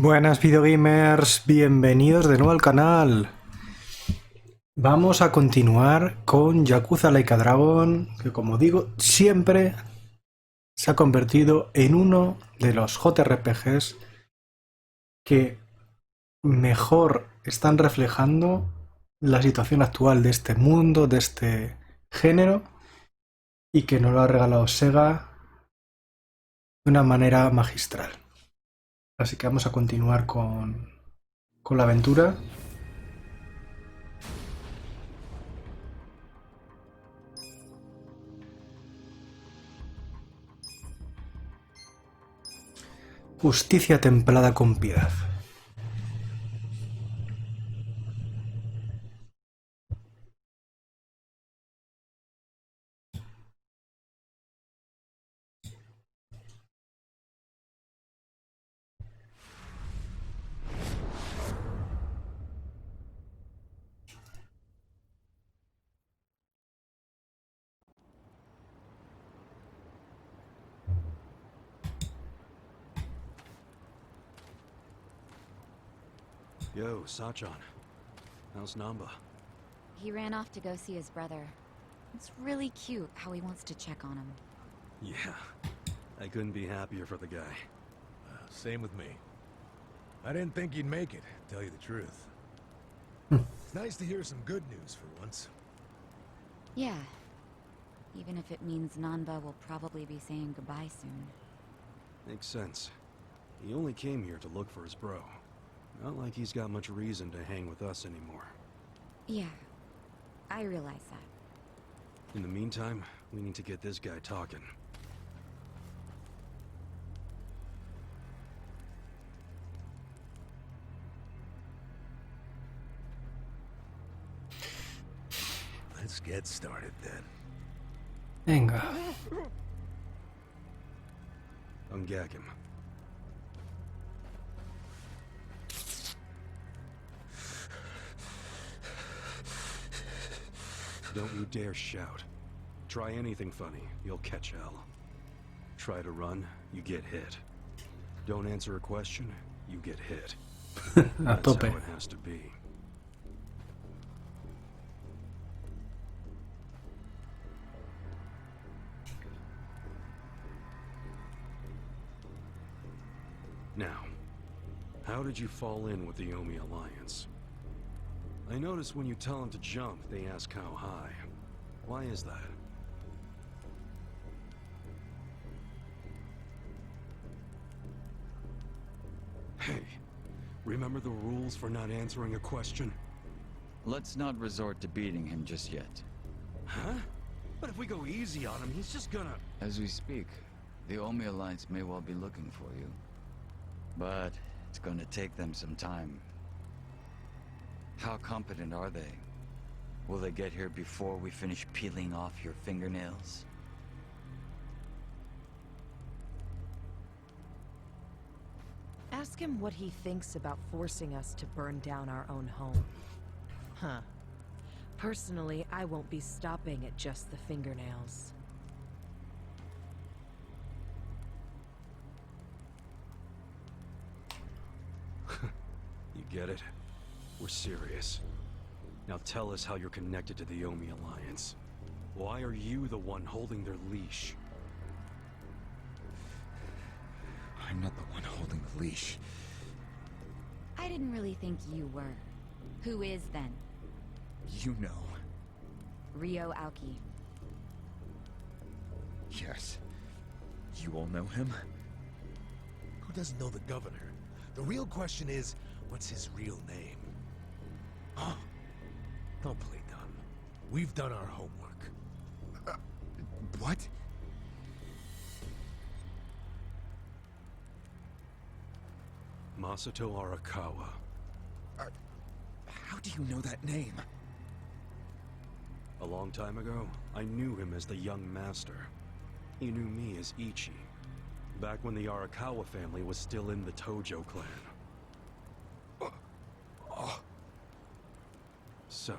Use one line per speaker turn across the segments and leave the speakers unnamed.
Buenas videogamers, bienvenidos de nuevo al canal. Vamos a continuar con Yakuza Like a Dragon, que como digo, siempre se ha convertido en uno de los JRPGs que mejor están reflejando la situación actual de este mundo, de este género, y que nos lo ha regalado Sega de una manera magistral. Así que vamos a continuar con la aventura. Justicia templada con piedad.
Yo, Sachan. How's Namba?
He ran off to go see his brother. It's really cute how he wants to check on him.
Yeah, I couldn't be happier for the guy.
Same with me. I didn't think you'd make it, to tell you the truth. It's nice to hear some good news for once.
Yeah. Even if it means Nanba will probably be saying goodbye soon.
Makes sense. He only came here to look for his bro. Not like he's got much reason to hang with us anymore.
Yeah. I realize that.
In the meantime, we need to get this guy talking.
Let's get started then.
Venga.
Ungag him. Don't you dare shout. Try anything funny, you'll catch hell. Try to run, you get hit. Don't answer a question, you get hit.
A
That's
tope.
how it has to be. Now, how did you fall in with the Omi Alliance? I notice when you tell them to jump, they ask how high. Why is that? Hey, remember the rules for not answering a question?
Let's not resort to beating him just yet.
Huh? But if we go easy on him, he's just gonna...
As we speak, the Omi Alliance may well be looking for you. But it's gonna take them some time. How competent are they? Will they get here before we finish peeling off your fingernails?
Ask him what he thinks about forcing us to burn down our own home. Huh. Personally, I won't be stopping at just the fingernails.
You get it? We're serious. Now tell us how you're connected to the Omi Alliance. Why are you the one holding their leash?
I'm not the one holding the leash.
I didn't really think you were. Who is then?
You know.
Ryo Aoki.
Yes. You all know him?
Who doesn't know the governor? The real question is, what's his real name? Oh, don't play dumb. We've done our homework.
What?
Masato Arakawa.
How do you know that name?
A long time ago, I knew him as the young master. He knew me as Ichi. Back when the Arakawa family was still in the Tojo clan. So,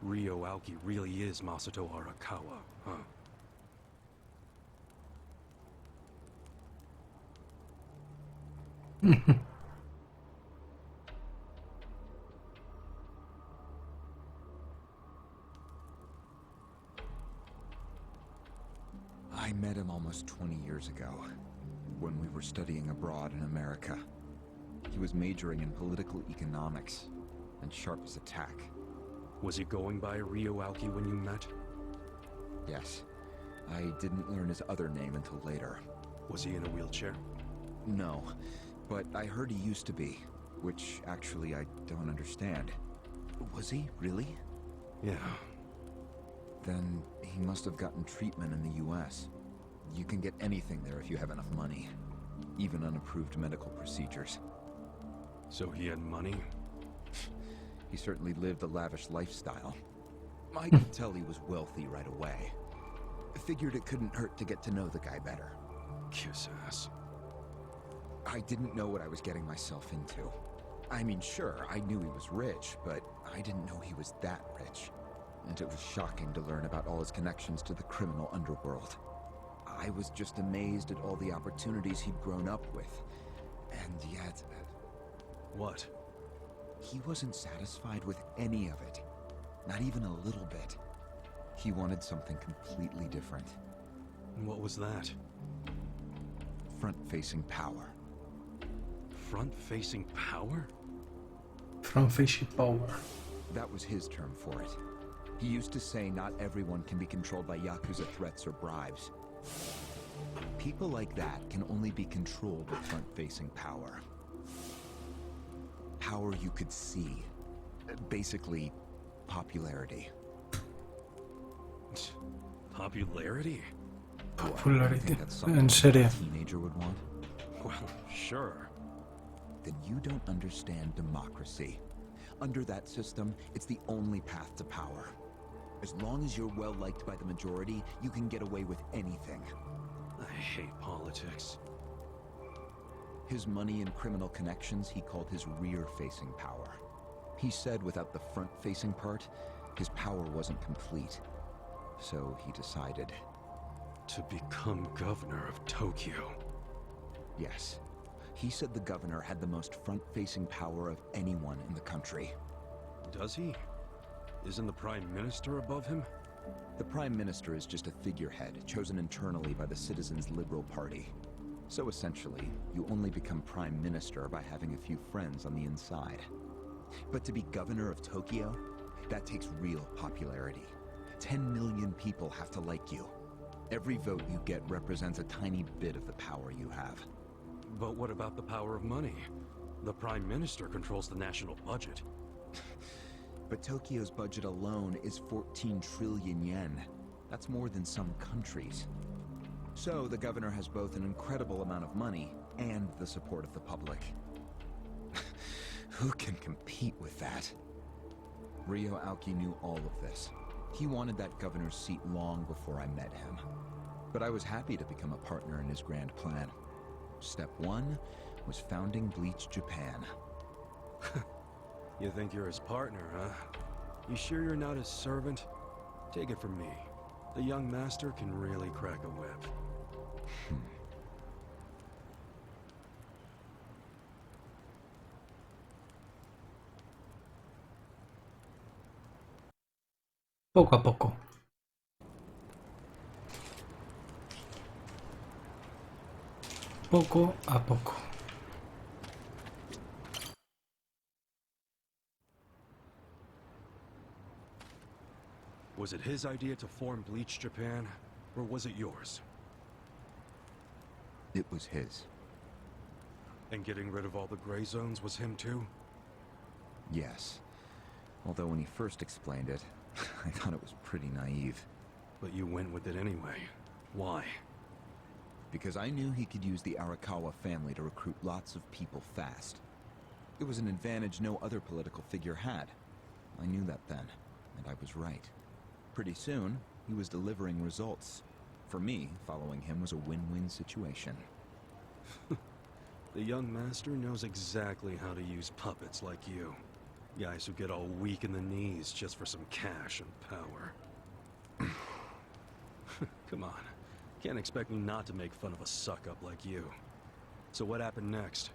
Ryo Aoki really is Masato Arakawa, huh?
was 20 years ago, when we were studying abroad in America. He was majoring in political economics, and sharp as a tack.
Was he going by Ryo Aoki when you met?
Yes. I didn't learn his other name until later.
Was he in a wheelchair?
No, but I heard he used to be, which actually I don't understand. Was he, really?
Yeah.
Then he must have gotten treatment in the US. You can get anything there if you have enough money. Even unapproved medical procedures.
So he had money?
He certainly lived a lavish lifestyle. I could tell he was wealthy right away. Figured it couldn't hurt to get to know the guy better.
Kiss ass.
I didn't know what I was getting myself into. I mean, sure, I knew he was rich, but I didn't know he was that rich. And it was shocking to learn about all his connections to the criminal underworld. I was just amazed at all the opportunities he'd grown up with. And yet...
What?
He wasn't satisfied with any of it. Not even a little bit. He wanted something completely different.
And what was that?
Front-facing power.
Front-facing power?
Front-facing power.
That was his term for it. He used to say not everyone can be controlled by Yakuza threats or bribes. People like that can only be controlled with front-facing power. Power you could see. Basically, popularity.
Popularity?
Popularity.
Think that's something
En serio.
a teenager would want?
Well, sure.
Then you don't understand democracy. Under that system, it's the only path to power. As long as you're well liked by the majority, you can get away with anything.
I hate politics.
His money and criminal connections he called his rear-facing power. He said without the front-facing part, his power wasn't complete. So he decided.
To become governor of Tokyo.
Yes. He said the governor had the most front-facing power of anyone in the country.
Does he? Isn't the Prime Minister above him?
The Prime Minister is just a figurehead chosen internally by the Citizens' Liberal Party. So essentially, you only become Prime Minister by having a few friends on the inside. But to be governor of Tokyo, that takes real popularity. 10 million people have to like you. Every vote you get represents a tiny bit of the power you have.
But what about the power of money? The Prime Minister controls the national budget.
But Tokyo's budget alone is 14 trillion yen. That's more than some countries. So the governor has both an incredible amount of money and the support of the public. Who can compete with that? Ryo Aoki knew all of this. He wanted that governor's seat long before I met him. But I was happy to become a partner in his grand plan. Step 1 was founding Bleach Japan.
You think you're his partner, huh? You sure you're not his servant? Take it from me. The young master can really crack a whip.
Poco a poco. Poco a poco.
Was it his idea to form Bleach Japan, or was it yours?
It was his.
And getting rid of all the gray zones was him too?
Yes. Although when he first explained it, I thought it was pretty naive.
But you went with it anyway. Why?
Because I knew he could use the Arakawa family to recruit lots of people fast. It was an advantage no other political figure had. I knew that then, and I was right. Pretty soon, he was delivering results. For me, following him was a win-win situation.
The young master knows exactly how to use puppets like you. Guys who get all weak in the knees just for some cash and power. Come on. Can't expect me not to make fun of a suck-up like you. So what happened next?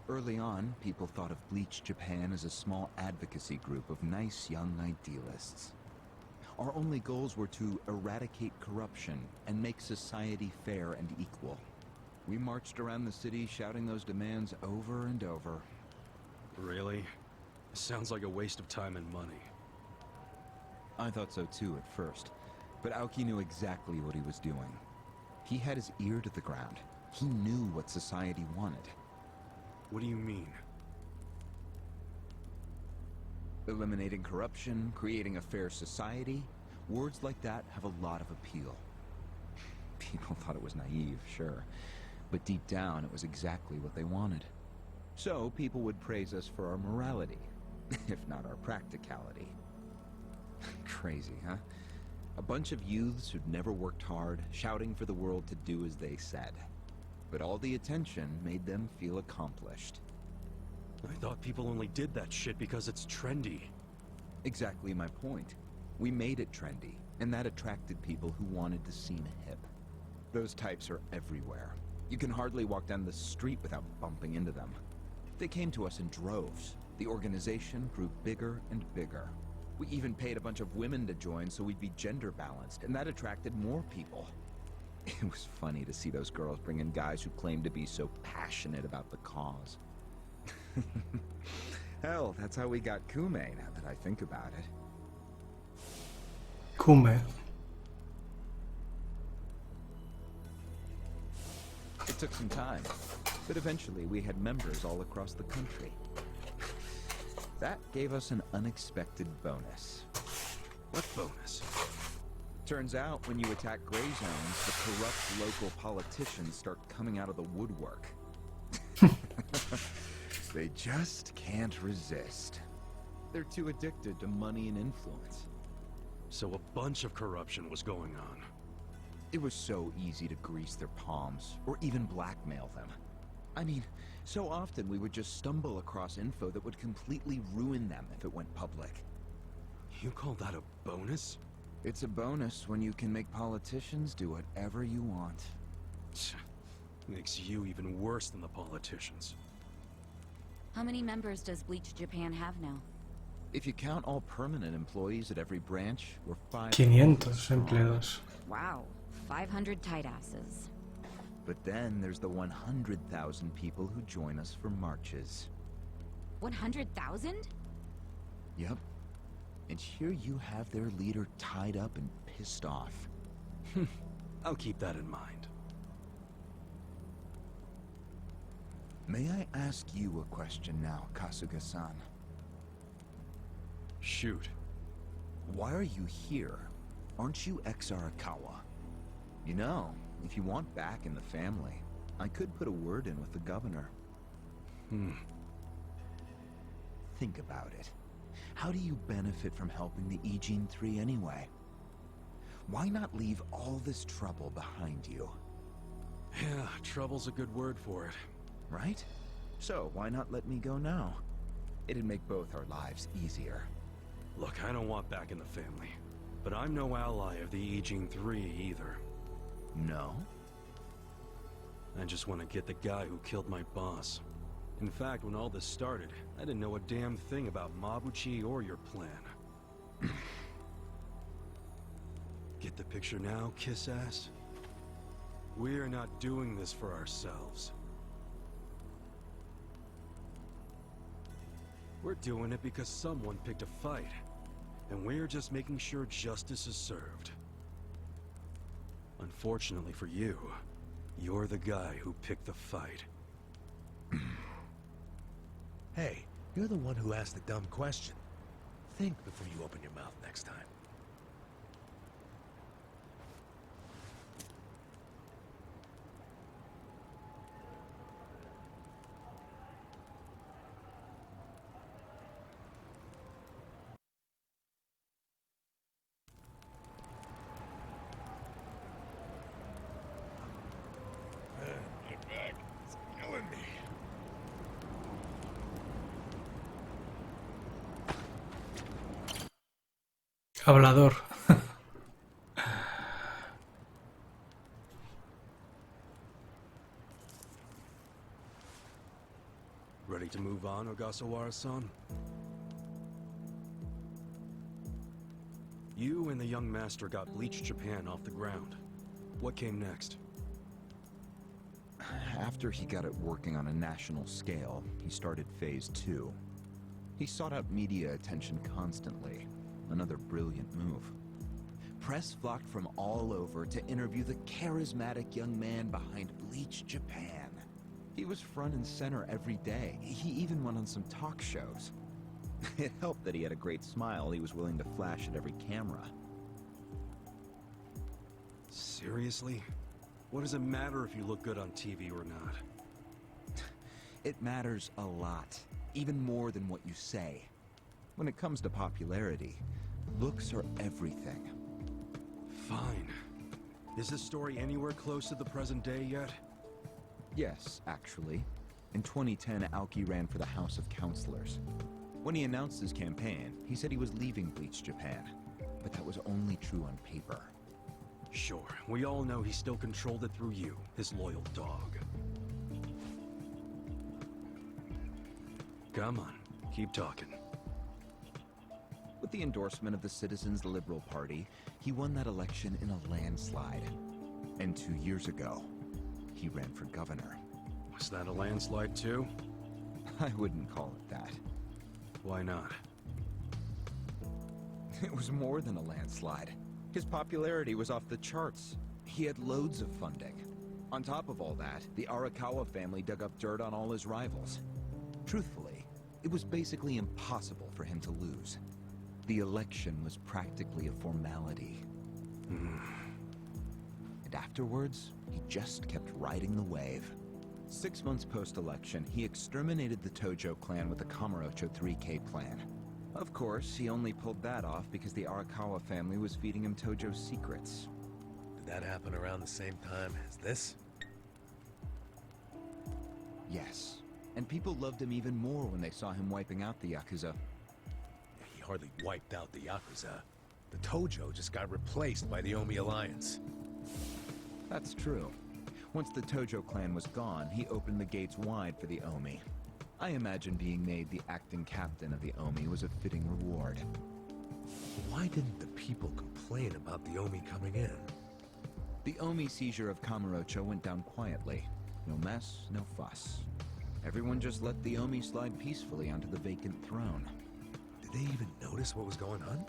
Early on, people thought of Bleach Japan as a small advocacy group of nice young idealists. Our only goals were to eradicate corruption and make society fair and equal. We marched around the city shouting those demands over and over.
Really? Sounds like a waste of time and money.
I thought so too at first, but Aoki knew exactly what he was doing. He had his ear to the ground. He knew what society wanted.
What do you mean?
Eliminating corruption, creating a fair society, words like that have a lot of appeal. People thought it was naive, sure, but deep down it was exactly what they wanted. So people would praise us for our morality, if not our practicality. Crazy, huh? A bunch of youths who'd never worked hard, shouting for the world to do as they said. But all the attention made them feel accomplished.
I thought people only did that shit because it's trendy.
Exactly my point. We made it trendy, and that attracted people who wanted to seem hip. Those types are everywhere. You can hardly walk down the street without bumping into them. They came to us in droves. The organization grew bigger and bigger. We even paid a bunch of women to join so we'd be gender balanced, and that attracted more people. It was funny to see those girls bring in guys who claimed to be so passionate about the cause. Hell, that's how we got Kume, now that I think about it.
Kume.
It took some time, but eventually we had members all across the country. That gave us an unexpected bonus.
What bonus?
Turns out, when you attack gray zones, the corrupt local politicians start coming out of the woodwork. They just can't resist. They're too addicted to money and influence.
So a bunch of corruption was going on.
It was so easy to grease their palms, or even blackmail them. I mean, so often we would just stumble across info that would completely ruin them if it went public.
You call that a bonus?
It's a bonus when you can make politicians do whatever you want.
Makes you even worse than the politicians.
How many members does Bleach Japan have now?
If you count all permanent employees at every branch, we're
500 empleados.
Wow, 500 tight asses.
But then there's the 100,000 people who join us for marches.
100,000?
Yep. And here you have their leader tied up and pissed off.
I'll keep that in mind.
May I ask you a question now, Kasuga-san?
Shoot.
Why are you here? Aren't you ex-Arakawa? You know, if you want back in the family, I could put a word in with the governor. Think about it. How do you benefit from helping the Ijin 3 anyway? Why not leave all this trouble behind you?
Yeah, trouble's a good word for it.
Right? So why not let me go now? It'd make both our lives easier.
Look, I don't want back in the family. But I'm no ally of the Ijin 3 either.
No?
I just want to get the guy who killed my boss. In fact, when all this started, I didn't know a damn thing about Mabuchi or your plan. Get the picture now, kiss ass? We're not doing this for ourselves. We're doing it because someone picked a fight. And we're just making sure justice is served. Unfortunately for you, you're the guy who picked the fight.
Hey, you're the one who asked the dumb question. Think before you open your mouth next time. My back is killing me.
Hablador.
Ready to move on, Ogasawara-san? You and the young master got Bleach Japan off the ground. What came next?
After he got it working on a national scale, he started Phase 2. He sought out media attention constantly. Another brilliant move. Press flocked from all over to interview the charismatic young man behind Bleach Japan. He was front and center every day. He even went on some talk shows. It helped that he had a great smile he was willing to flash at every camera.
Seriously? What does it matter if you look good on TV or not?
It matters a lot, even more than what you say. When it comes to popularity, looks are everything.
Fine. Is this story anywhere close to the present day yet?
Yes, actually. In 2010, Aoki ran for the House of Councilors. When he announced his campaign, he said he was leaving Bleach Japan. But that was only true on paper.
Sure, we all know he still controlled it through you, his loyal dog. Come on, keep talking.
With the endorsement of the Citizens Liberal Party, he won that election in a landslide. And 2 years ago, he ran for governor.
Was that a landslide too?
I wouldn't call it that.
Why not?
It was more than a landslide. His popularity was off the charts. He had loads of funding. On top of all that, the Arakawa family dug up dirt on all his rivals. Truthfully, it was basically impossible for him to lose. The election was practically a formality. And afterwards, he just kept riding the wave. 6 months post-election, he exterminated the Tojo clan with the Kamurocho 3K plan. Of course, he only pulled that off because the Arakawa family was feeding him Tojo's secrets.
Did that happen around the same time as this?
Yes. And people loved him even more when they saw him wiping out the Yakuza.
He hardly wiped out the Yakuza. The Tojo just got replaced by the Omi Alliance.
That's true. Once the Tojo clan was gone, he opened the gates wide for the Omi. I imagine being made the acting captain of the Omi was a fitting reward.
Why didn't the people complain about the Omi coming in?
The Omi seizure of Kamurocho went down quietly. No mess, no fuss. Everyone just let the Omi slide peacefully onto the vacant throne.
Did they even notice what was going on?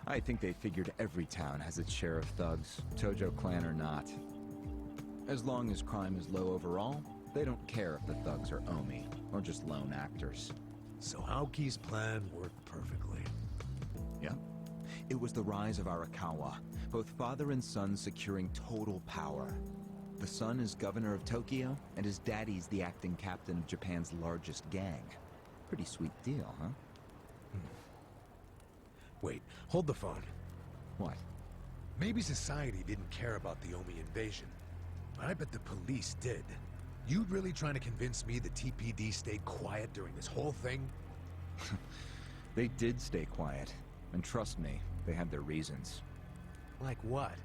I think they figured every town has its share of thugs, Tojo clan or not. As long as crime is low overall, they don't care if the thugs are Omi, or just lone actors.
So Aoki's plan worked perfectly.
Yep. It was the rise of Arakawa, both father and son securing total power. The son is governor of Tokyo, and his daddy's the acting captain of Japan's largest gang. Pretty sweet deal, huh?
Wait, hold the phone.
What?
Maybe society didn't care about the Omi invasion, but I bet the police did. You really trying to convince me the TPD stayed quiet during this whole thing?
They did stay quiet, and trust me, they had their reasons.
Like what?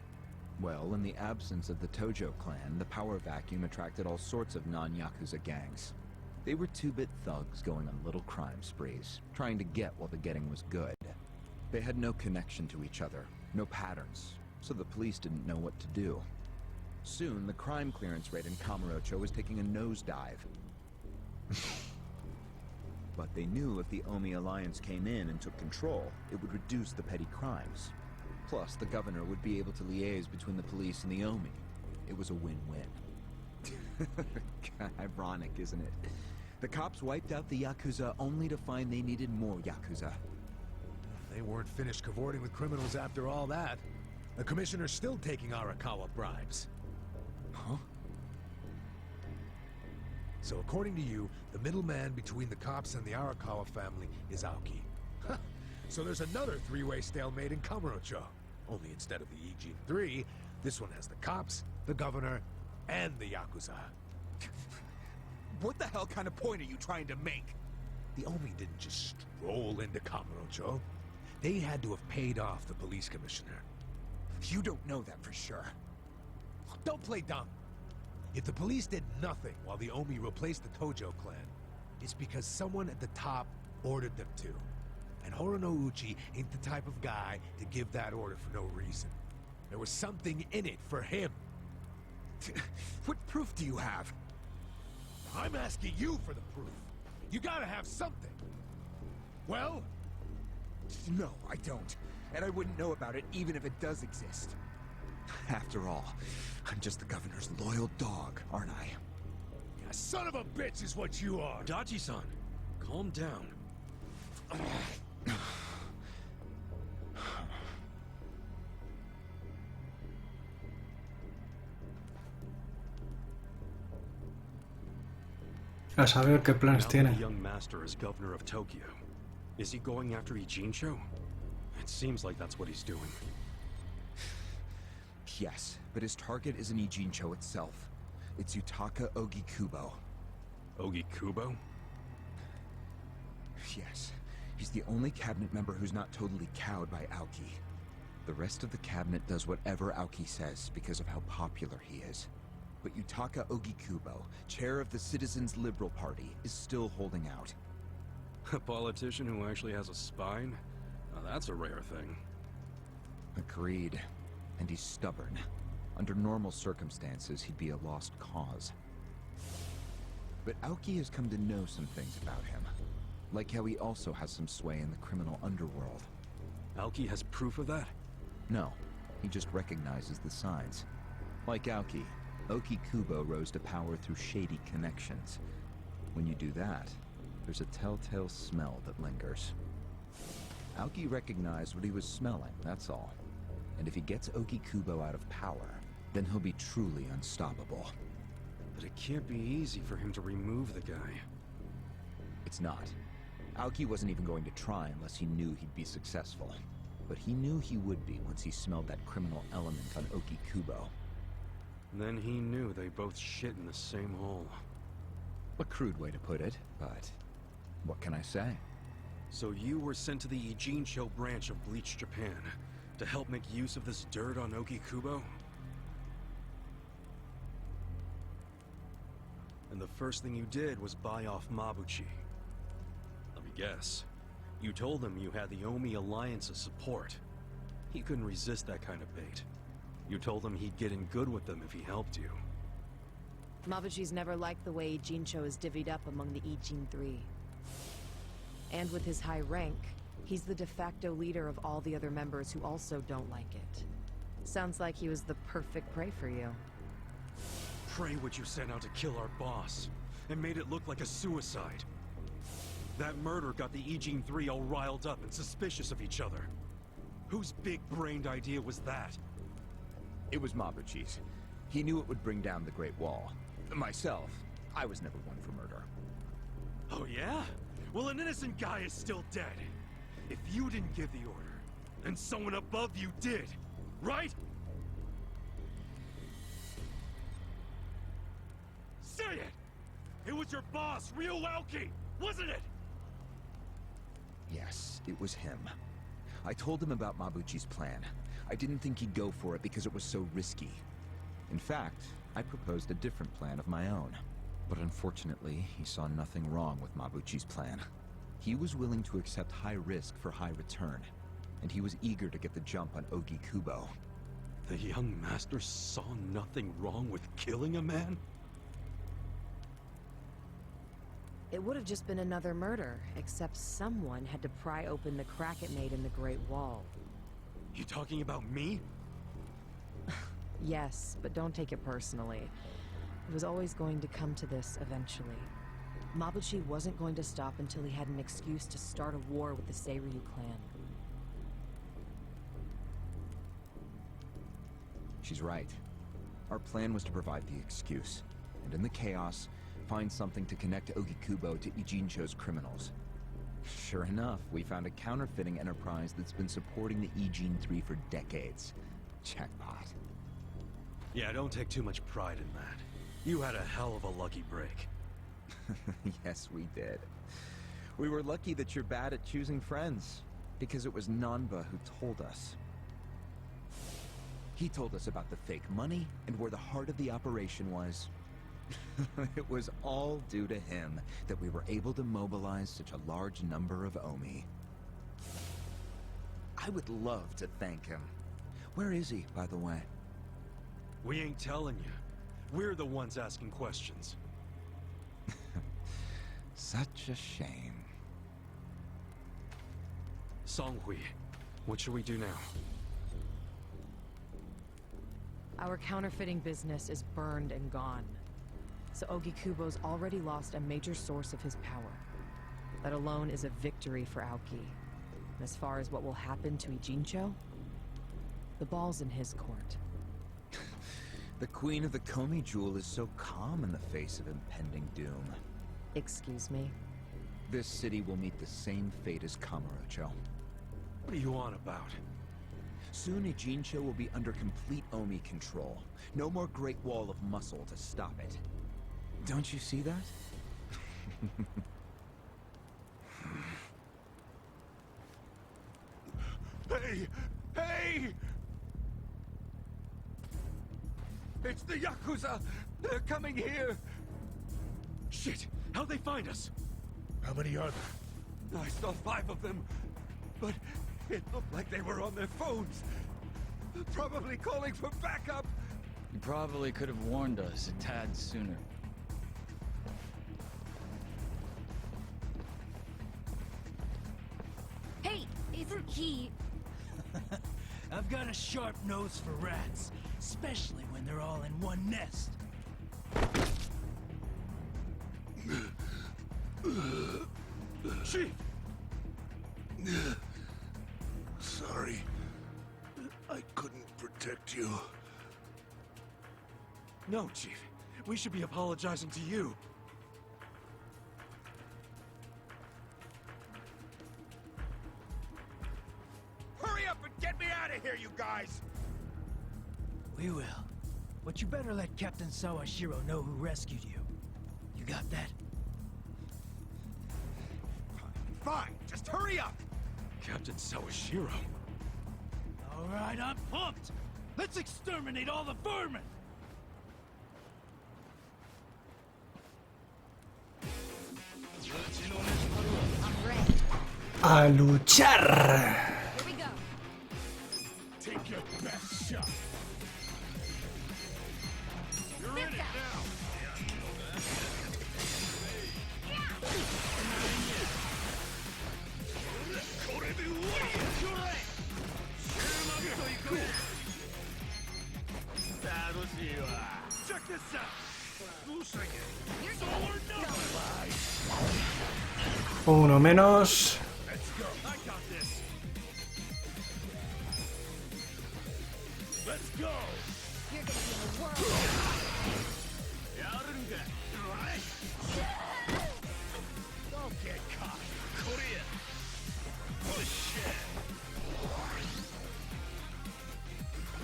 Well, in the absence of the Tojo clan, the power vacuum attracted all sorts of non-Yakuza gangs. They were two-bit thugs going on little crime sprees, trying to get while the getting was good. They had no connection to each other, no patterns, so the police didn't know what to do. Soon, the crime clearance rate in Kamurocho was taking a nosedive. But they knew if the Omi Alliance came in and took control, it would reduce the petty crimes. Plus, the governor would be able to liaise between the police and the Omi. It was a win-win. Ironic, isn't it? The cops wiped out the Yakuza only to find they needed more Yakuza.
They weren't finished cavorting with criminals after all that. The commissioner's still taking Arakawa bribes.
Huh?
So according to you, the middleman between the cops and the Arakawa family is Aoki. So there's another three-way stalemate in Kamurocho. Only instead of the Ijin-3, this one has the cops, the governor, and the Yakuza.
What the hell kind of point are you trying to make?
The Omi didn't just stroll into Kamurocho. They had to have paid off the police commissioner.
You don't know that for sure.
Don't play dumb. If the police did nothing while the Omi replaced the Tojo clan, it's because someone at the top ordered them to. and Horonouchi ain't the type of guy to give that order for no reason. There was something in it for him. What proof do you have? I'm asking you for the proof. You gotta have something. Well?
No, I don't. And I wouldn't know about it even if it does exist. After all, I'm just the governor's loyal dog, aren't I?
A son of a bitch is what you are.
Dachi-san, calm down.
A saber qué planes
Now that
tiene.
the young master is governor of Tokyo, is he going after Ijincho? It seems like that's what he's doing.
Yes, but his target isn't Ijincho itself. It's Yutaka Ogikubo.
Ogikubo?
Yes, he's the only cabinet member who's not totally cowed by Aoki. The rest of the cabinet does whatever Aoki says because of how popular he is. But Yutaka Ogikubo, chair of the Citizens Liberal Party, is still holding out.
A politician who actually has a spine? Now that's a rare thing.
Agreed. And he's stubborn. Under normal circumstances, he'd be a lost cause. But Aoki has come to know some things about him. Like how he also has some sway in the criminal underworld.
Aoki has proof of that?
No, he just recognizes the signs. Like Aoki, Ogikubo rose to power through shady connections. When you do that, there's a telltale smell that lingers. Aoki recognized what he was smelling, that's all. And if he gets Ogikubo out of power, then he'll be truly unstoppable.
But it can't be easy for him to remove the guy.
It's not. Aoki wasn't even going to try unless he knew he'd be successful. But he knew he would be once he smelled that criminal element on Ogikubo.
Then he knew they both shit in the same hole.
A crude way to put it, but what can I say?
So you were sent to the Ijincho branch of Bleach Japan to help make use of this dirt on Ogikubo? And the first thing you did was buy off Mabuchi. Let me guess. You told him you had the Omi Alliance's support. He couldn't resist that kind of bait. You told him he'd get in good with them if he helped you.
Mabuchi's never liked the way Ijincho is divvied up among the Ijin Three. And with his high rank, he's the de facto leader of all the other members who also don't like it. Sounds like he was the perfect prey for you.
Prey what you sent out to kill our boss, and made it look like a suicide. That murder got the Ijin Three all riled up and suspicious of each other. Whose big-brained idea was that?
It was Mabuchi's. He knew it would bring down the Great Wall. Myself, I was never one for murder.
Oh yeah? Well, an innocent guy is still dead. If you didn't give the order, then someone above you did, right? Say it! It was your boss, Ryo Aoki, wasn't it?
Yes, it was him. I told him about Mabuchi's plan. I didn't think he'd go for it because it was so risky. In fact, I proposed a different plan of my own. But unfortunately, he saw nothing wrong with Mabuchi's plan. He was willing to accept high risk for high return, and he was eager to get the jump on Ogikubo.
The young master saw nothing wrong with killing a man?
It would have just been another murder, except someone had to pry open the crack it made in the Great Wall.
You talking about me?
Yes, but don't take it personally. It was always going to come to this eventually. Mabuchi wasn't going to stop until he had an excuse to start a war with the Seiryu clan.
She's right. Our plan was to provide the excuse, and in the chaos, find something to connect Ogikubo to Ijincho's criminals. Sure enough, we found a counterfeiting enterprise that's been supporting the Ijin 3 for decades. Jackpot.
Yeah, don't take too much pride in that. You had a hell of a lucky break.
Yes, we did. We were lucky that you're bad at choosing friends, because it was Nanba who told us. He told us about the fake money and where the heart of the operation was. It was all due to him that we were able to mobilize such a large number of Omi. I would love to thank him. Where is he, by the way?
We ain't telling you. We're the ones asking questions.
Such a shame.
Songhui, what should we do now?
Our counterfeiting business is burned and gone. So Ogikubo's already lost a major source of his power. That alone is a victory for Aoki. And as far as what will happen to Ijincho, the ball's in his court.
The Queen of the Komi Jewel is so calm in the face of impending doom.
Excuse me?
This city will meet the same fate as Kamurocho.
What are you on about?
Soon Ijincho will be under complete Omi control. No more Great Wall of Muscle to stop it. Don't you see that?
Hey! Hey! It's the Yakuza! They're coming here! Shit! How'd they find us?
How many are there?
I saw 5 of them, but it looked like they were on their phones. Probably calling for backup.
You probably could have warned us a tad sooner.
Hey, isn't he...
I've got a sharp nose for rats, especially when they're all in one nest.
Chief!
Sorry. I couldn't protect you.
No, Chief. We should be apologizing to you.
Hurry up and get me out of here, you guys!
We will. But you better let Captain Sawashiro know who rescued you. You got that?
Fine, just hurry up!
Captain Sawashiro.
All right, I'm pumped. Let's exterminate all the vermin.
I'm ready.
¡A luchar!
Here we go.
Take your best shot.
You're in it now. Check this out.
You're getting
Uno menos.
Let's go. I got this. Let's go.
You're gonna be in a whirl.
Don't get caught. Korea. Push it.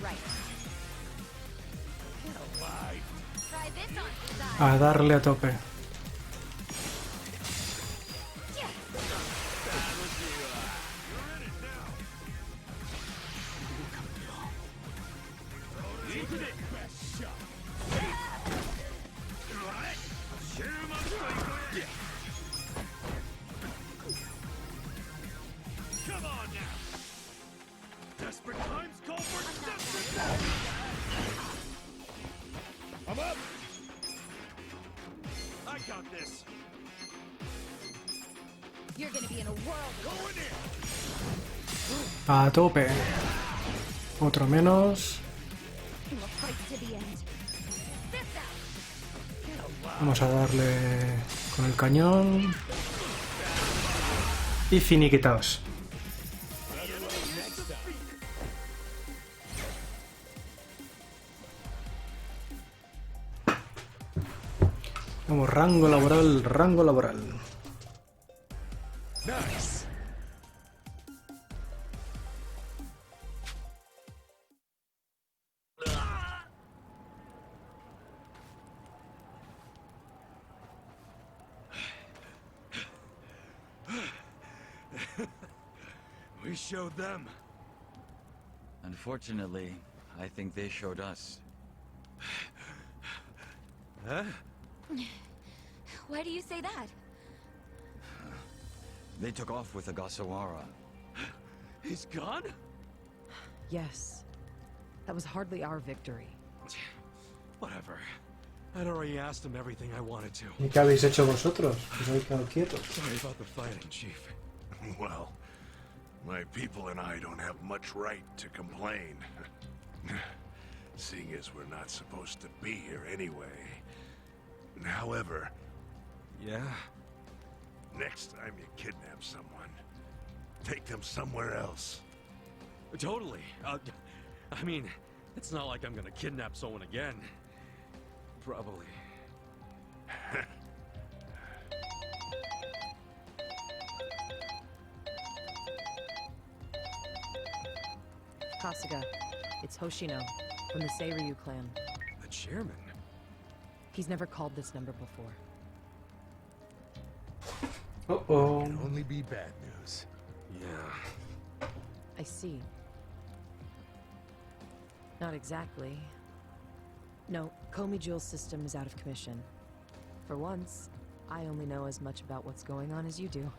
Right.
Get alive.
Try this on your side.
A darle a tope.
Come on now. Desperate times call for desperate. I'm up. I got this.
You're gonna be in a whirl.
Going in.
A tope. Otro menos.
We'll fight to the end. This out.
Vamos a darle con el cañón. Y finiquitaos. Vamos, rango laboral, rango laboral.
Nice. We showed them.
Unfortunately, I think they showed us.
Huh?
Why do you say that?
They took off with Ogasawara.
He's gone?
Yes. That was hardly our victory.
Whatever. I'd already asked him everything I wanted to.
¿Y qué habéis hecho vosotros? ¿Os habéis quedado quietos?
Sorry about the fighting, Chief.
Well, my people and I don't have much right to complain. Seeing as we're not supposed to be here anyway. However...
Yeah?
Next time you kidnap someone, take them somewhere else.
Totally. I mean, it's not like I'm gonna kidnap someone again. Probably.
Kasuga, it's Hoshino, from the Seiryu clan.
The chairman?
He's never called this number before.
Uh-oh.
Can only be bad news.
Yeah.
I see. Not exactly. No, Komi Jewel's system is out of commission. For once, I only know as much about what's going on as you do.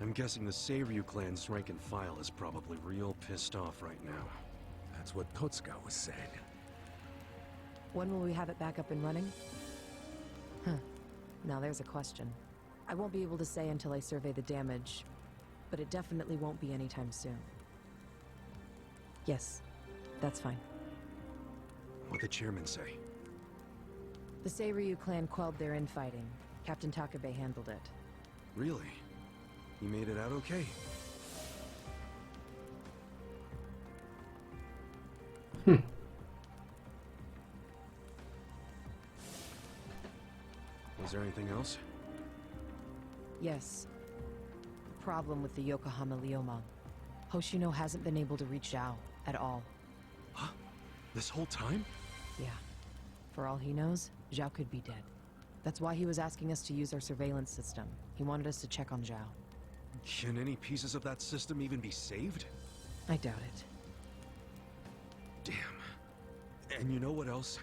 I'm guessing the Seiryu clan's rank and file is probably real pissed off right now.
That's what Totsuka was saying.
When will we have it back up and running? Huh. Now there's a question. I won't be able to say until I survey the damage, but it definitely won't be anytime soon. Yes, that's fine.
What'd the chairman say?
The Seiryu clan quelled their infighting. Captain Takabe handled it.
Really? You made it out okay? Was there anything else?
Yes. The problem with the Yokohama Leomon. Hoshino hasn't been able to reach Zhao at all.
Huh? This whole time?
Yeah. For all he knows, Zhao could be dead. That's why he was asking us to use our surveillance system. He wanted us to check on Zhao.
Can any pieces of that system even be saved?
I doubt it.
Damn. And you know what else?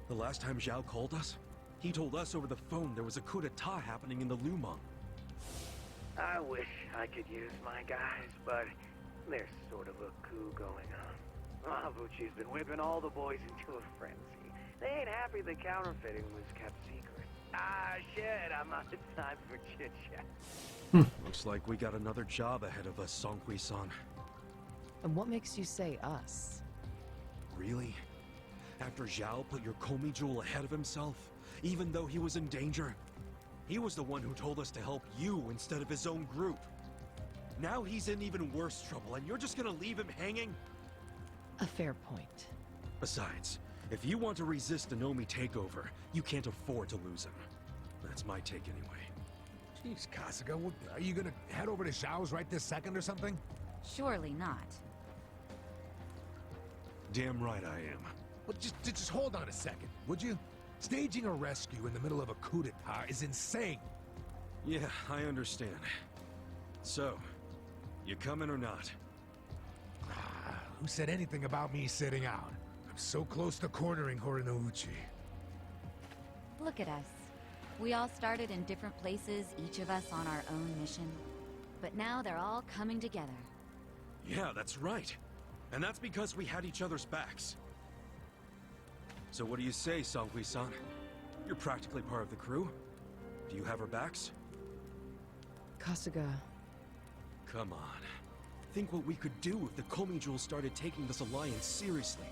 The last time Zhao called us, he told us over the phone there was a coup d'etat happening in the Lumon.
I wish I could use my guys, but there's sort of a coup going on. Mabuchi's been whipping all the boys into a frenzy. They ain't happy the counterfeiting was kept secret. Ah, shit, I'm out of time for chit-chat.
Looks like we got another job ahead of us, Songhui-san.
And what makes you say us?
Really? After Zhao put your Komi Jewel ahead of himself, even though he was in danger? He was the one who told us to help you instead of his own group. Now he's in even worse trouble, and you're just gonna leave him hanging?
A fair point.
Besides, if you want to resist the Nomi takeover, you can't afford to lose him. That's my take anyway.
Jeez, Kasuga, are you gonna head over to Zhao's right this second or something?
Surely not.
Damn right I am.
Well, just hold on a second, would you? Staging a rescue in the middle of a coup d'etat is insane.
Yeah, I understand. So, you coming or not?
Who said anything about me sitting out? I'm so close to cornering Horinouchi.
Look at us. We all started in different places, each of us on our own mission. But now they're all coming together.
Yeah, that's right. And that's because we had each other's backs. So what do you say, Songhui-san? You're practically part of the crew. Do you have our backs?
Kasuga.
Come on. Think what we could do if the Komi Jewel started taking this alliance seriously.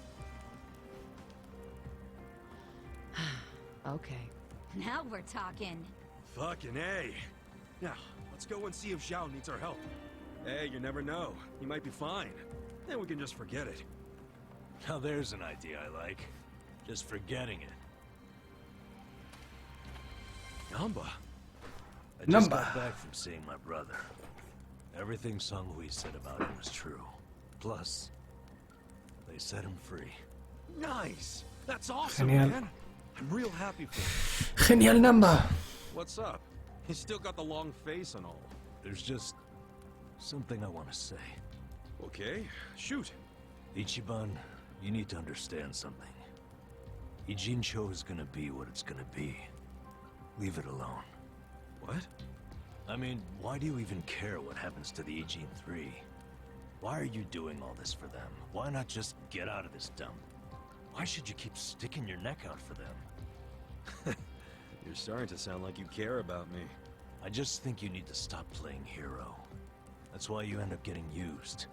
Okay.
Now we're talking.
Fucking A. Now, let's go and see if Zhao needs our help. Hey, you never know. He might be fine. Then we can just forget it.
Now there's an idea I like. Just forgetting it.
Namba.
I just
Namba.
got back from seeing my brother. Everything Songhui said about him was true. Plus, they set him free.
Nice! That's awesome,
Genial.
man! I'm real happy for
Genial, Namba.
you. What's up? He's still got the long face and all.
There's just something I want to say.
Okay, shoot.
Ichiban, you need to understand something. Ijincho is gonna be what it's gonna be. Leave it alone.
What?
I mean, why do you even care what happens to the Ijin 3? Why are you doing all this for them? Why not just get out of this dump? Why should you keep sticking your neck out for them?
You're starting to sound like you care about me.
I just think you need to stop playing hero. That's why you end up getting used.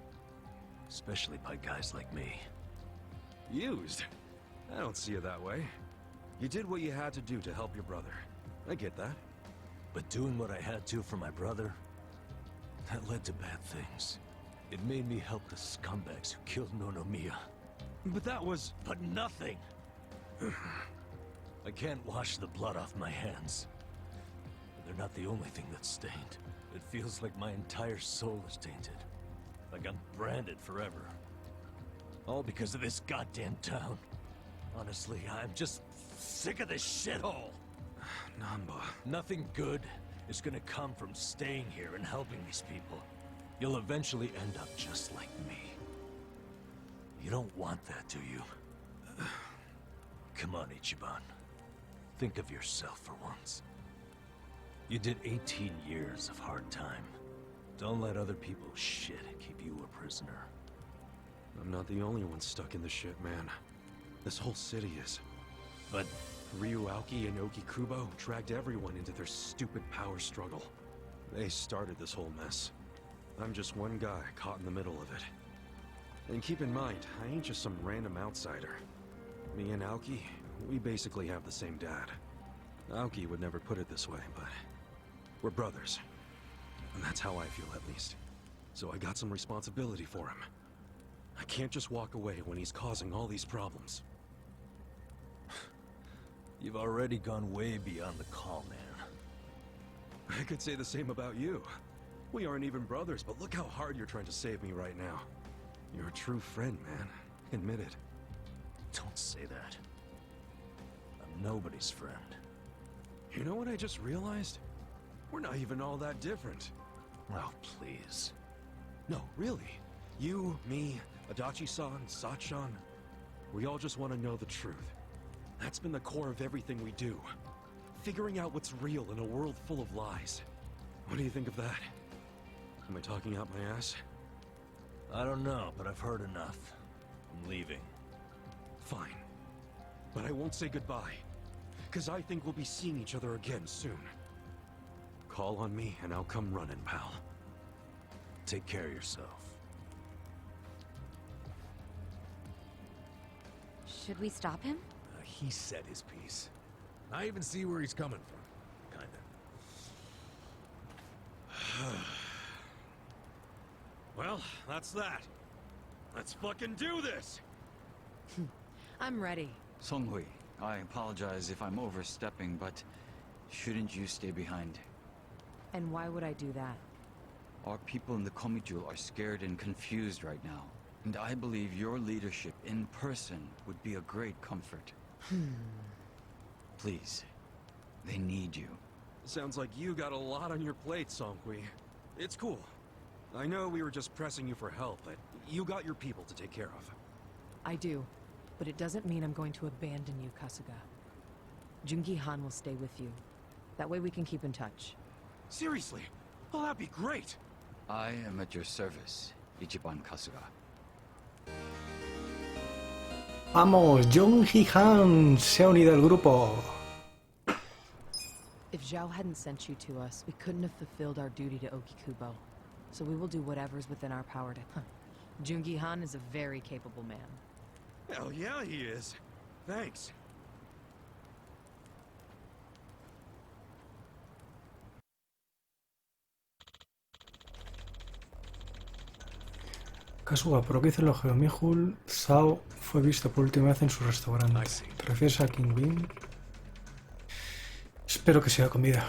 Especially by guys like me.
Used? I don't see it that way. You did what you had to do to help your brother. I get that.
But doing what I had to for my brother, that led to bad things. It made me help the scumbags who killed Nonomiya.
But that was...
But nothing! I can't wash the blood off my hands. But they're not the only thing that's stained. It feels like my entire soul is tainted. Like I'm branded forever. All because of this goddamn town. Honestly, I'm just sick of this shithole!
Namba...
Nothing good is gonna come from staying here and helping these people. You'll eventually end up just like me. You don't want that, do you? Come on, Ichiban. Think of yourself for once. You did 18 years of hard time. Don't let other people's shit keep you a prisoner.
I'm not the only one stuck in the shit, man. This whole city is.
But
Ryuauki and Okikubo dragged everyone into their stupid power struggle. They started this whole mess. I'm just one guy caught in the middle of it. And keep in mind, I ain't just some random outsider. Me and Aoki, we basically have the same dad. Aoki would never put it this way, but we're brothers. And that's how I feel, at least. So I got some responsibility for him. I can't just walk away when he's causing all these problems.
you've already gone way beyond the call, man.
I could say the same about you. We aren't even brothers, but look how hard you're trying to save me right now. You're a true friend, man. Admit it.
Don't say that. I'm nobody's friend.
You know what I just realized? We're not even all that different.
Oh, please.
No, really. You, me, Adachi-san, Sachan. We all just want to know the truth. That's been the core of everything we do. Figuring out what's real in a world full of lies. What do you think of that? Am I talking out my ass?
I don't know, but I've heard enough. I'm leaving.
Fine. But I won't say goodbye. Because I think we'll be seeing each other again soon. Call on me and I'll come running, pal.
Take care of yourself.
Should we stop him?
He said his piece. I even see where he's coming from. Kinda.
Well, that's that. Let's fucking do this!
I'm ready.
Songhui, I apologize if I'm overstepping, but shouldn't you stay behind?
And why would I do that?
Our people in the Komijul are scared and confused right now. And I believe your leadership in person would be a great comfort. Please, they need you.
Sounds like you got a lot on your plate, Songhui. It's cool. I know we were just pressing you for help, but you got your people to take care of.
I do, but it doesn't mean I'm going to abandon you, Kasuga. Jungi Han will stay with you. That way we can keep in touch.
Seriously? Oh, that'd be great!
I am at your service, Ichiban Kasuga.
Vamos, Jungi Han se ha unido al grupo.
If Zhao hadn't sent you to us, we couldn't have fulfilled our duty to Okikubo. So we will do whatever's within our power to... Jungi Han is a very capable man.
Hell yeah, he is. Thanks.
Kasuga, ¿por qué hizo el ojeo? Mihul Zhao fue visto por última vez en su restaurante. ¿Te refieres a King Bean? Espero que sea comida.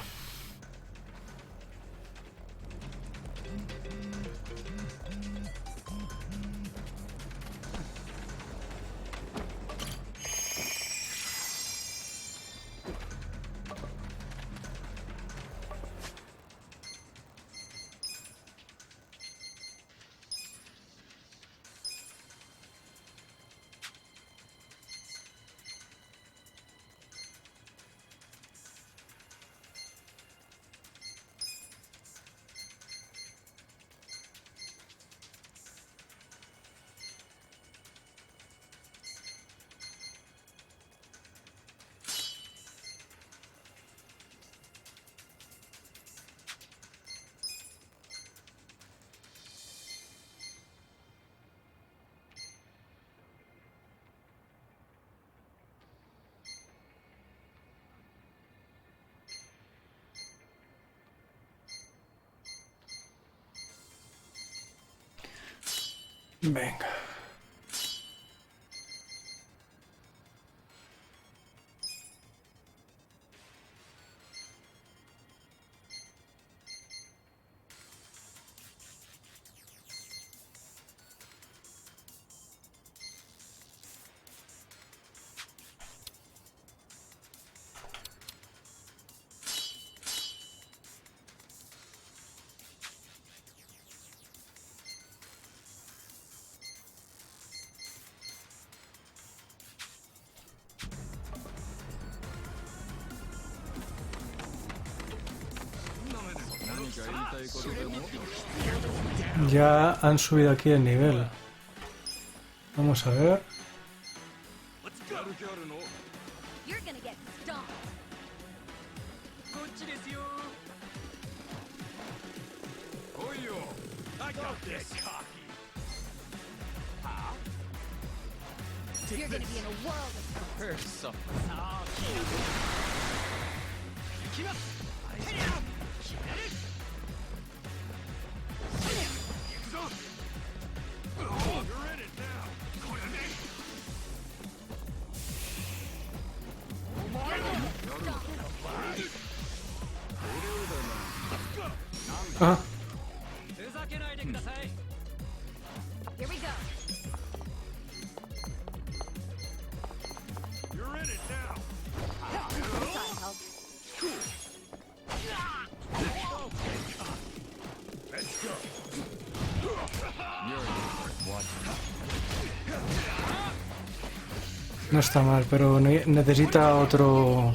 Venga. Ya han subido aquí el nivel. Vamos a ver.
You're gonna get stomped. You're gonna be in a world of
Ah,
Here we go.
You're in it now.
Gotta help.
no está mal, pero necesita otro...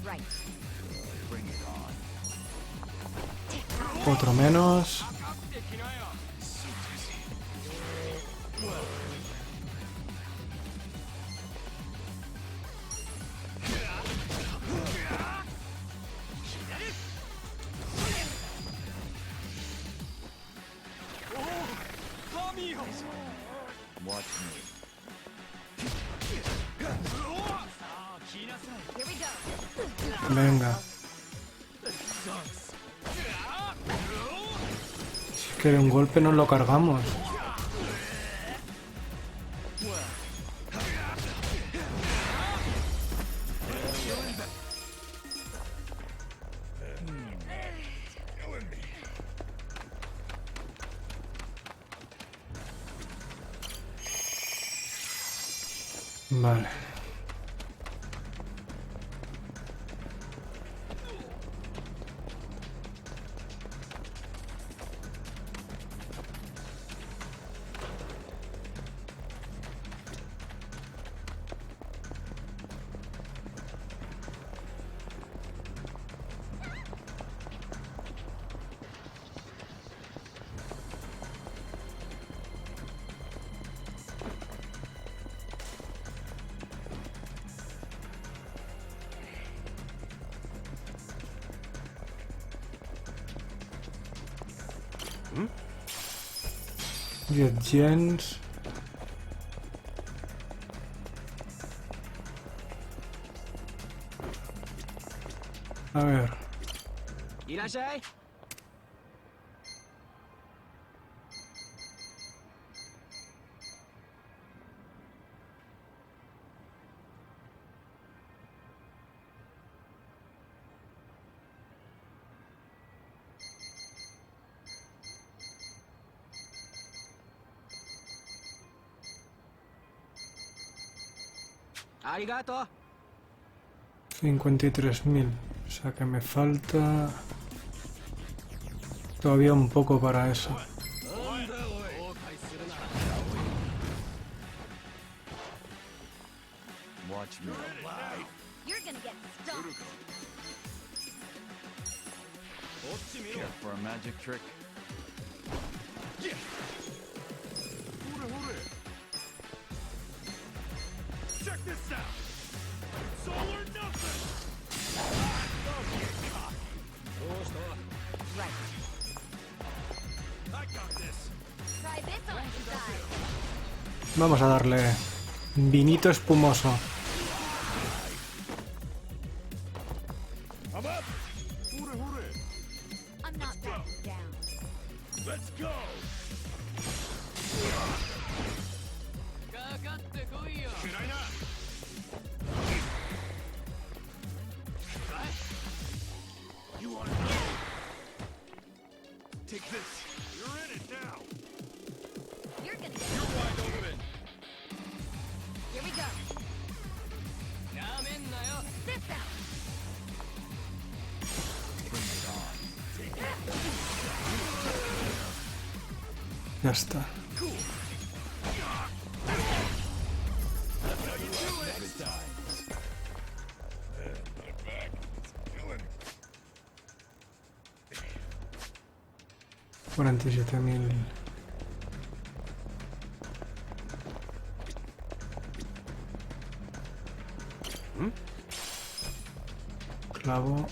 Right.
Otro menos.
Watch me.
Here we go.
Venga. Si es que de un golpe nos lo cargamos. Vale.
Hmm?
10 yens. A ver.
いらっしゃい。ありがとう。
53.000. O sea que me falta todavía un poco para eso.
Watch me.
You're gonna get stomped.
Care for a magic trick?
Check this out. It's all or nothing.
Right.
I got this.
Try this on inside.
Vamos a darle vinito espumoso.
I'm not backing down.
Let's go! You want to know? Take this. You're in it now.
You're gonna get
You're wide open.
Here we go. This out.
Ya está.
Next time.
47.000. Clavo.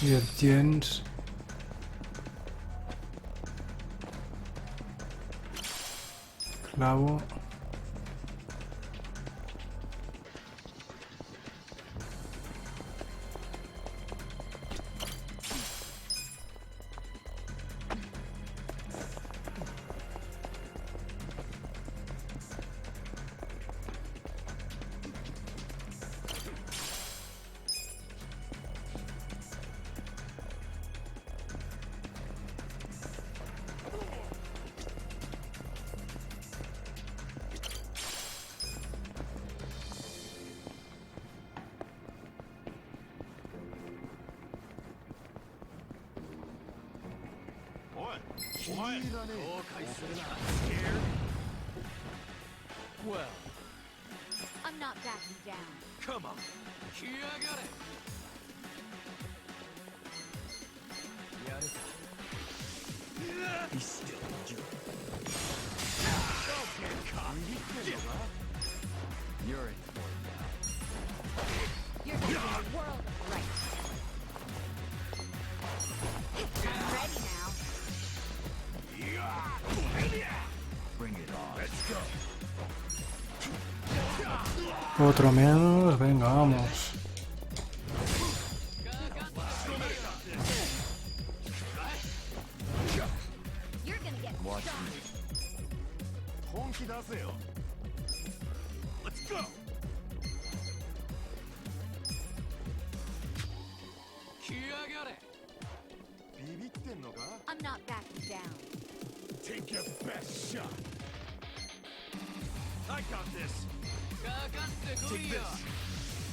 10 yens. Clavo.
Well,
I'm not backing down.
come on. Be still, you. Don't get caught.
You're in for it now.
You're gonna be a world of right. I'm ready now.
Bring it on.
Let's go.
Otro menos. Venga, vamos.
You're gonna get
Watch
stung.
me.
Let's go.
I'm not backing down.
Take your best shot. I got this. Take this.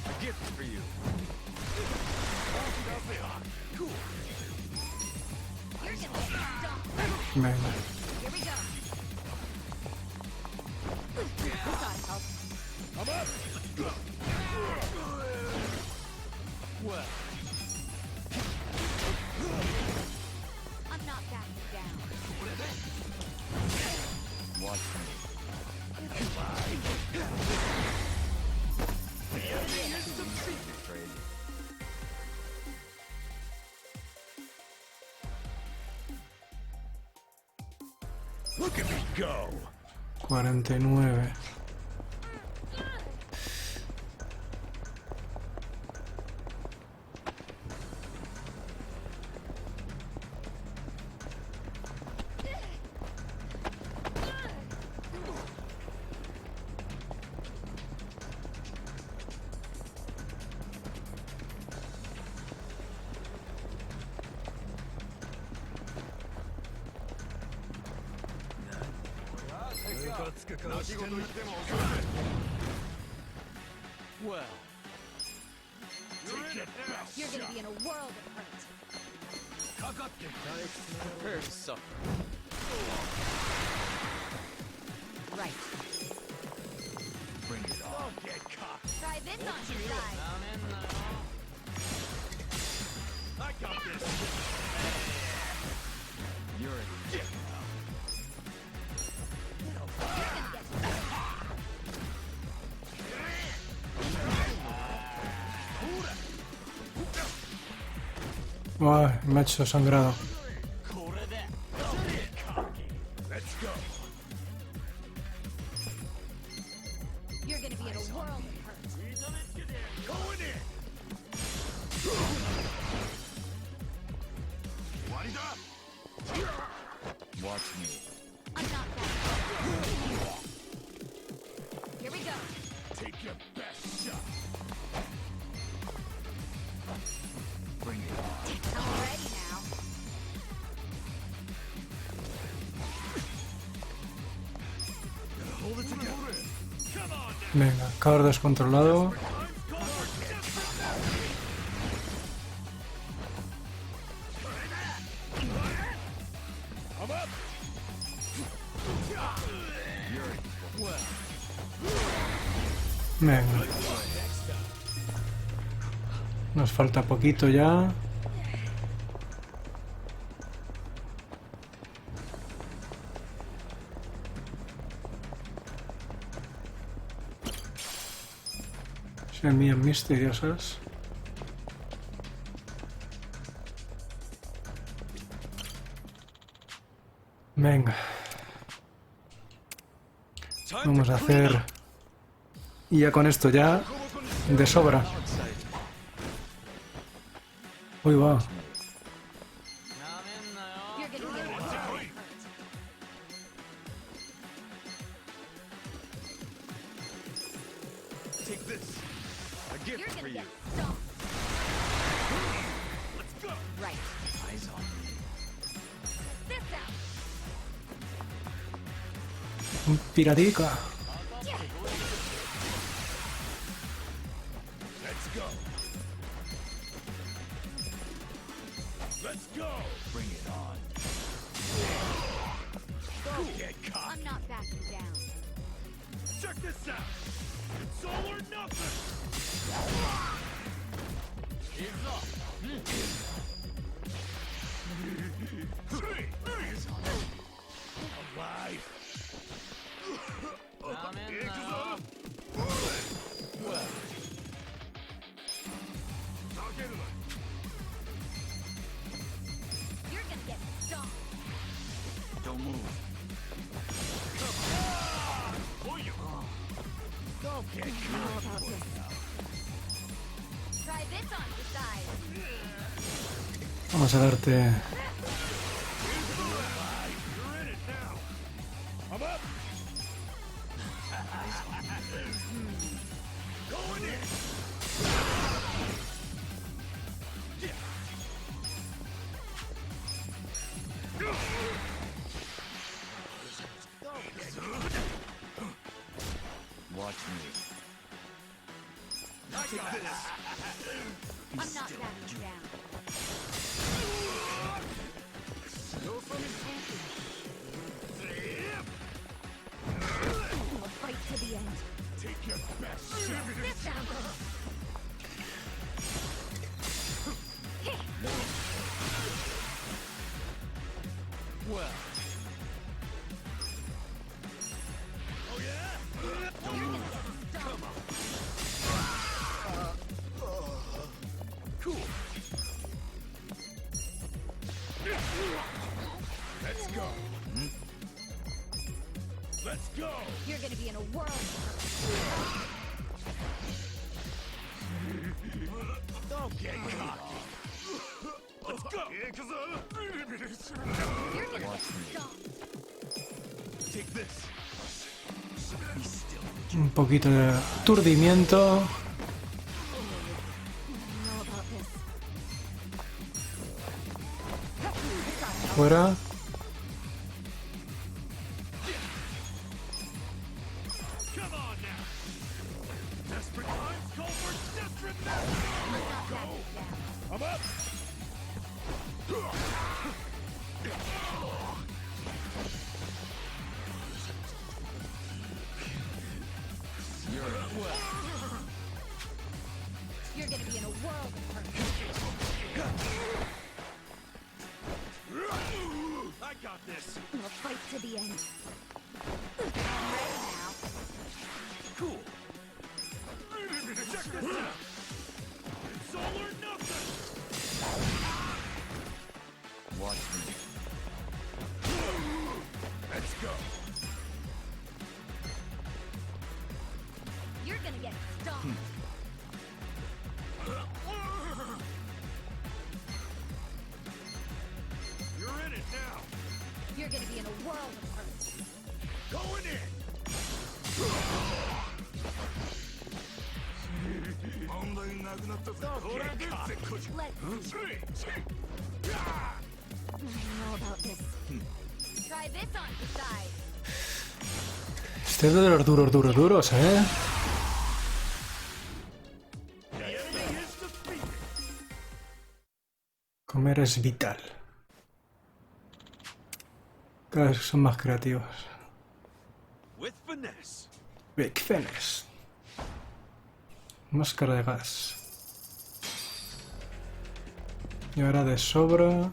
A gift for you. Cool.
You're gonna get stung.
Venga.
Here we go. Thought help.
I'm up. Let's go. Well,
I'm not backing down.
Watch me. Crazy.
look at me go.
49.
Well,
You're gonna be in a world of hurt.
prepare to suffer.
Right.
Bring it on.
Don't get caught.
Try this on your side.
I got this.
You're in.
Ay, me ha hecho sangrado.
Let's go.
You're gonna be in a world of hurt.
Watch me.
I'm not that. Here we go.
Take your best shot.
Bring it on.
I'm ready now.
Hold it together.
Venga, caos descontrolado. Venga. Nos falta poquito ya. Semillas misteriosas. Venga. Vamos a hacer... Y ya con esto ya de sobra. Uy, va.
You're gonna get hurt.
Take this. A
You're
gift for
gonna
you.
get stomped.
Let's go.
Right.
Eyes on me.
This out.
Un piratica.
Let's go. Let's go.
Bring it on.
Don't get caught.
I'm not backing down.
Check this out. It's all or nothing. He's up. Alive.
You're gonna get stomped.
Don't move.
Don't get
Know
caught.
about this. Try this on the side.
Vamos a darte...
You're in it now. I'm up. Going in.
Watch me.
I'm not backing down. We'll fight to the end.
Take your best shot.
This out.
Well,
You're gonna get stomped.
Cool. Let's go. Let's go.
You're gonna be in a world of hurt.
Don't get cocky. Let's go.
You're gonna
Watch
get
me.
stomped.
Take this. Be still.
Un poquito de aturdimiento.
Know about this.
Fuera.
Come on now. Desperate times call for desperate measures. Go. I'm up.
You're gonna be in a world of hurt.
I got this.
We'll fight to the end. I'm ready now.
Cool. Check this out. It's all or nothing.
watch me.
Let's go.
You're gonna get stomped. You're gonna be in a world of hurt.
Going in!
Let's I don't know about this. Try this on the side.
Este es de los duros, ¿eh? Comer es vital. Cada vez son más creativos.
With finesse.
Big Fennes. Máscara de gas. Y ahora de sobra.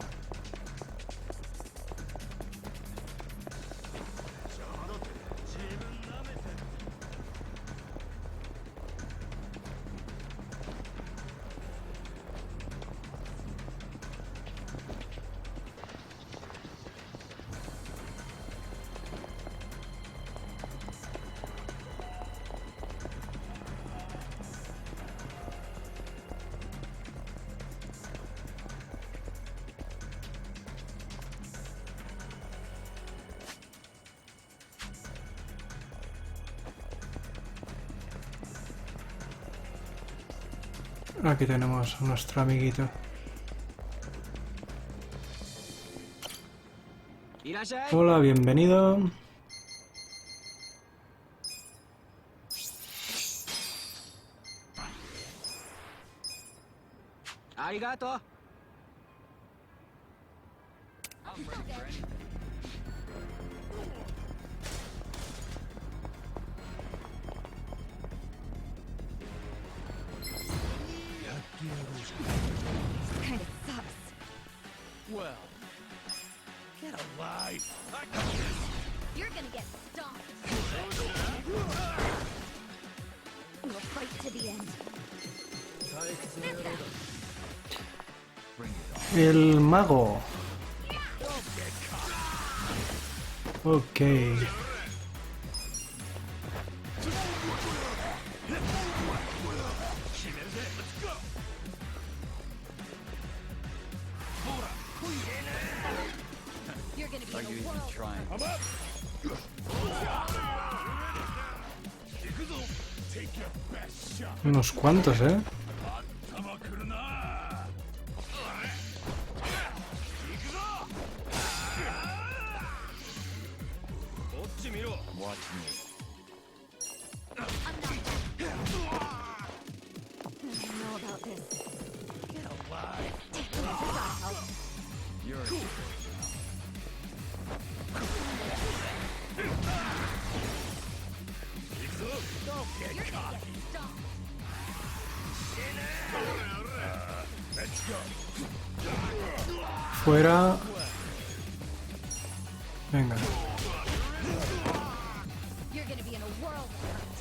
Aquí tenemos a nuestro amiguito. Hola, bienvenido.
Arigato.
Kind of sucks.
Well, get alive.
You're gonna get stomped. We'll fight to the end.
El mago. Ok.
You're gonna be
Are
in
you
a
even
world.
trying?
Unos cuantos, ¿eh?
Watch me.
I don't know about this.
Get alive.
Gotta help.
You're
You're gonna get stomped.
Fuera. Venga.
You're gonna be in a world of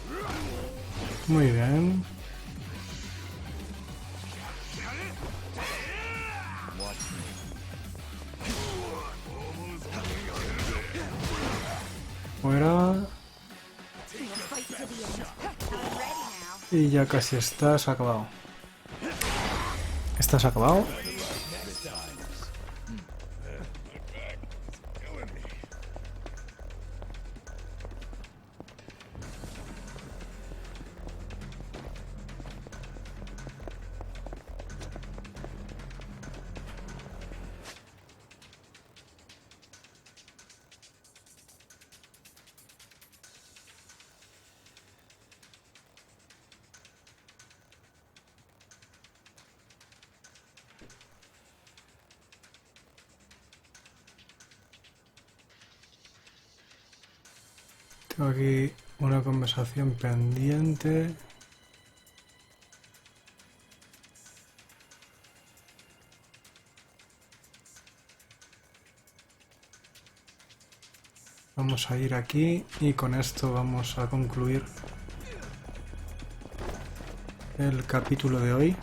hurt.
Muy bien.
watch me.
Fuera.
We'll fight to the end. I'm ready now.
Y ya casi está, se ha acabado. ¿Estás acabado? Tengo aquí una conversación pendiente. Vamos a ir aquí y con esto vamos a concluir el capítulo de hoy.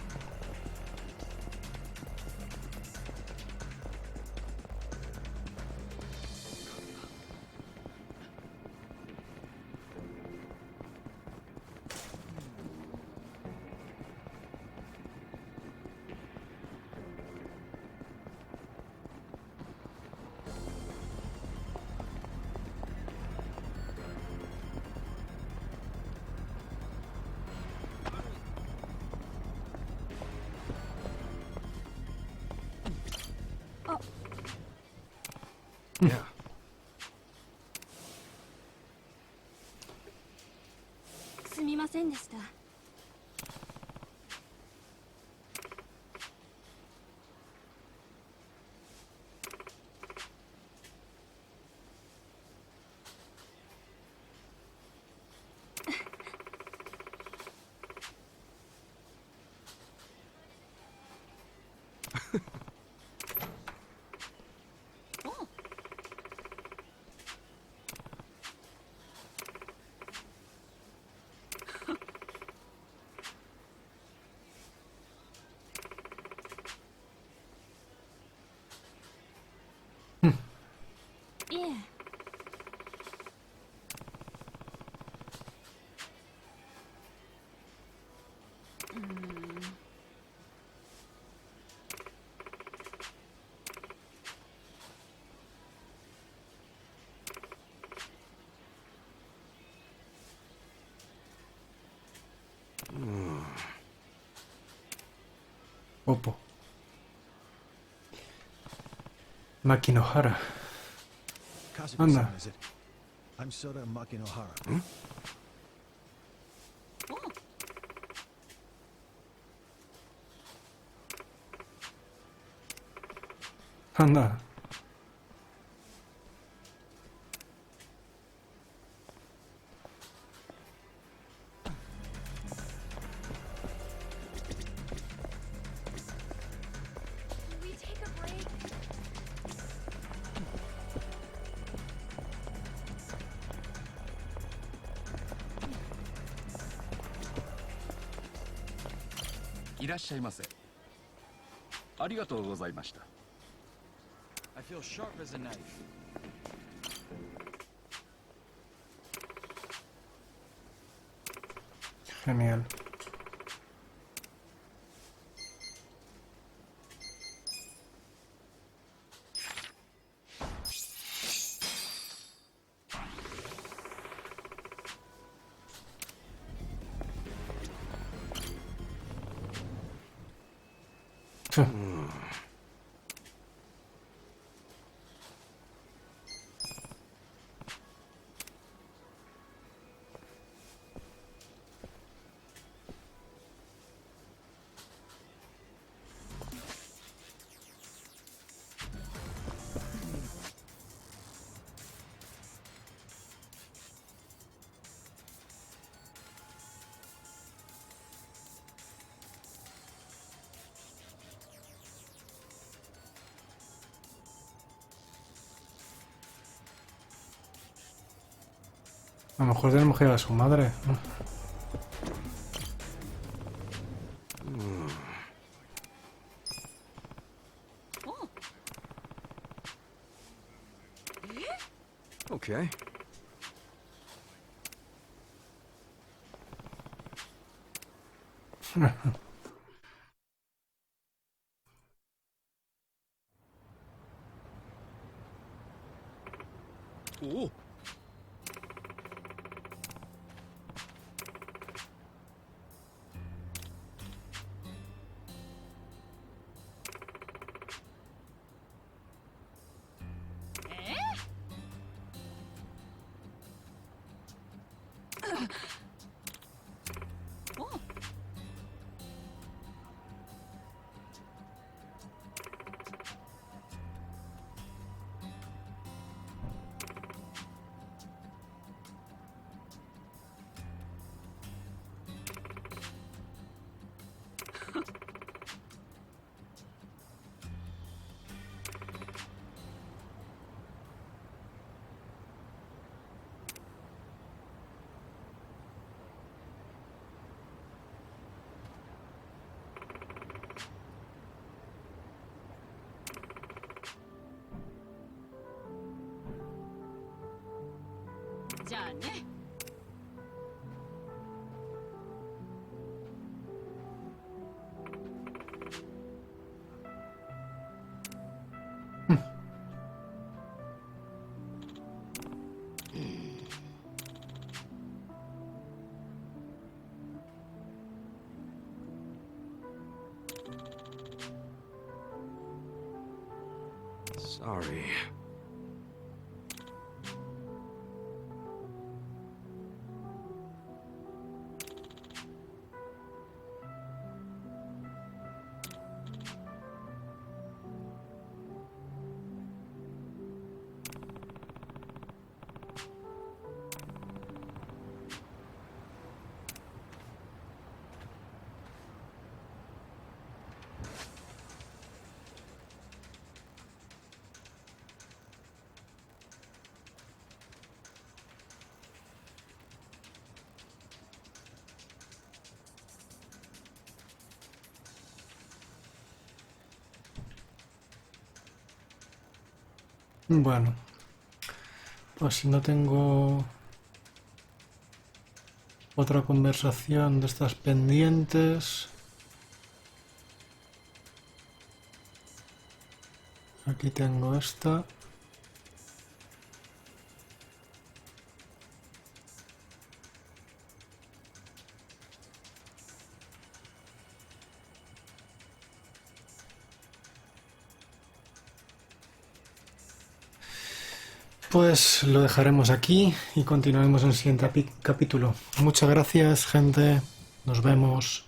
Yeah.
Opo. Makinohara. Anda.
Is it? I'm Soda Makinohara.
Anda.
I feel sharp as a knife.
Genial. A lo mejor tenemos que ir a su madre, ¿no?
Okay. Ooh. Sorry.
Bueno, pues si no tengo otra conversación de estas pendientes. Aquí tengo esta. Pues lo dejaremos aquí y continuaremos en el siguiente capítulo. Muchas gracias, gente. Nos vemos.